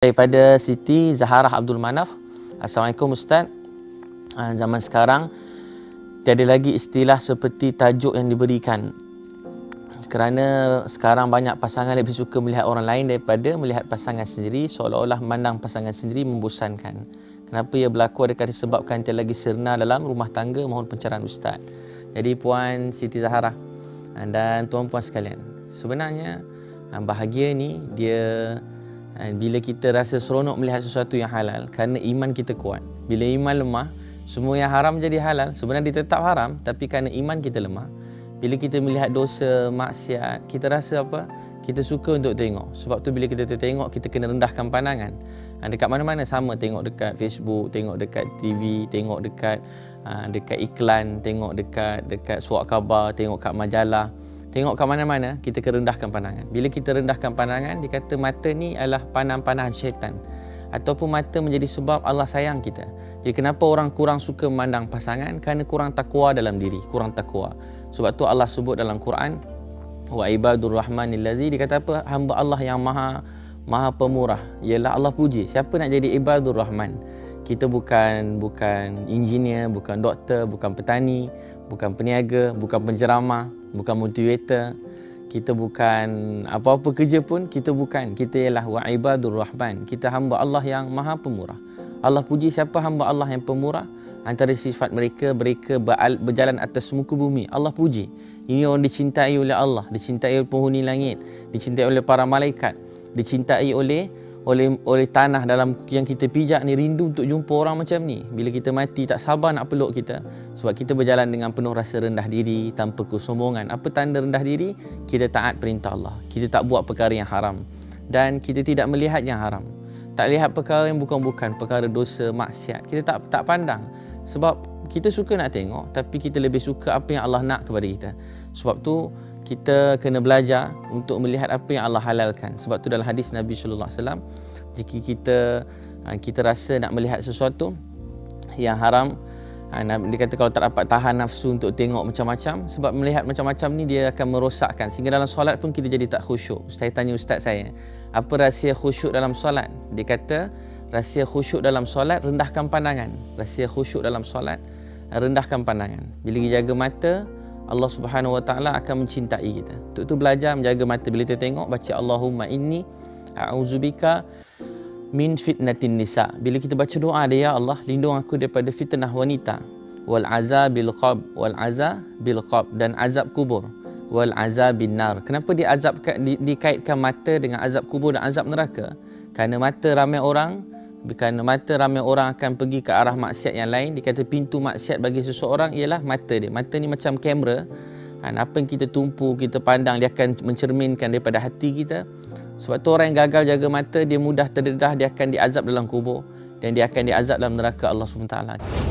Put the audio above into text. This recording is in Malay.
Daripada Siti Zaharah Abdul Manaf. Assalamualaikum Ustaz. Zaman sekarang tiada lagi istilah seperti tajuk yang diberikan, kerana sekarang banyak pasangan lebih suka melihat orang lain daripada melihat pasangan sendiri, seolah-olah memandang pasangan sendiri membosankan. Kenapa ia berlaku? Adakah disebabkan tiada lagi serna dalam rumah tangga? Mohon pencerahan Ustaz. Jadi Puan Siti Zaharah dan tuan-puan sekalian, sebenarnya bahagia ni dia bila kita rasa seronok melihat sesuatu yang halal kerana iman kita kuat. Bila iman lemah, semua yang haram jadi halal. Sebenarnya dia tetap haram, tapi kerana iman kita lemah, bila kita melihat dosa, maksiat, kita rasa apa? Kita suka untuk tengok. Sebab tu bila kita tengok, kita kena rendahkan pandangan. Dekat mana-mana sama, tengok dekat Facebook, tengok dekat TV, tengok dekat iklan, tengok dekat surat khabar, tengok kat majalah. Tengok kat mana-mana, kita kena rendahkan pandangan. Bila kita rendahkan pandangan, dia kata mata ni adalah panah-panah syaitan. Ataupun mata menjadi sebab Allah sayang kita. Jadi kenapa orang kurang suka memandang pasangan? Kerana kurang takwa dalam diri, kurang takwa. Sebab tu Allah sebut dalam Quran, wa ibadur rahmanil lazi, dia kata apa? Hamba Allah yang maha pemurah. Ialah Allah puji. Siapa nak jadi ibadur rahman? Kita bukan engineer, bukan doktor, bukan petani, bukan peniaga, bukan penceramah, bukan motivator. Kita bukan apa-apa kerja pun, kita bukan. Kita ialah wa ibadur rahman. Kita hamba Allah yang maha pemurah. Allah puji siapa hamba Allah yang pemurah? Antara sifat mereka berjalan atas muka bumi. Allah puji. Ini orang dicintai oleh Allah, dicintai oleh penghuni langit, dicintai oleh para malaikat, dicintai oleh tanah dalam yang kita pijak ni, rindu untuk jumpa orang macam ni. Bila kita mati tak sabar nak peluk kita, sebab kita berjalan dengan penuh rasa rendah diri, tanpa kesombongan. Apa tanda rendah diri? Kita taat perintah Allah, kita tak buat perkara yang haram, dan kita tidak melihat yang haram, tak lihat perkara yang bukan-bukan, perkara dosa, maksiat. Kita tak pandang, sebab kita suka nak tengok, tapi kita lebih suka apa yang Allah nak kepada kita. Sebab tu kita kena belajar untuk melihat apa yang Allah halalkan. Sebab tu dalam hadis Nabi sallallahu alaihi wasallam, jika kita rasa nak melihat sesuatu yang haram, dia kata kalau tak dapat tahan nafsu untuk tengok macam-macam, sebab melihat macam-macam ni dia akan merosakkan, sehingga dalam solat pun kita jadi tak khusyuk. Saya tanya ustaz saya, apa rahsia khusyuk dalam solat? Dia kata rahsia khusyuk dalam solat, rendahkan pandangan. Rahsia khusyuk dalam solat, rendahkan pandangan. Bila kita jaga mata, Allah Subhanahu Wa Taala akan mencintai kita. Untuk tu belajar menjaga mata. Bila kita tengok, baca Allahumma inni a'udzubika min fitnatin nisa. Bila kita baca doa dia, ya Allah, lindung aku daripada fitnah wanita, wal azabil qab, dan azab kubur, wal azabin nar. Kenapa dikaitkan mata dengan azab kubur dan azab neraka? Kerana mata ramai orang akan pergi ke arah maksiat yang lain. Dikata pintu maksiat bagi seseorang ialah mata dia. Mata ni macam kamera. Apa yang kita tumpu, kita pandang, dia akan mencerminkan daripada hati kita. Sebab tu orang yang gagal jaga mata, dia mudah terdedah, dia akan diazab dalam kubur, dan dia akan diazab dalam neraka Allah SWT.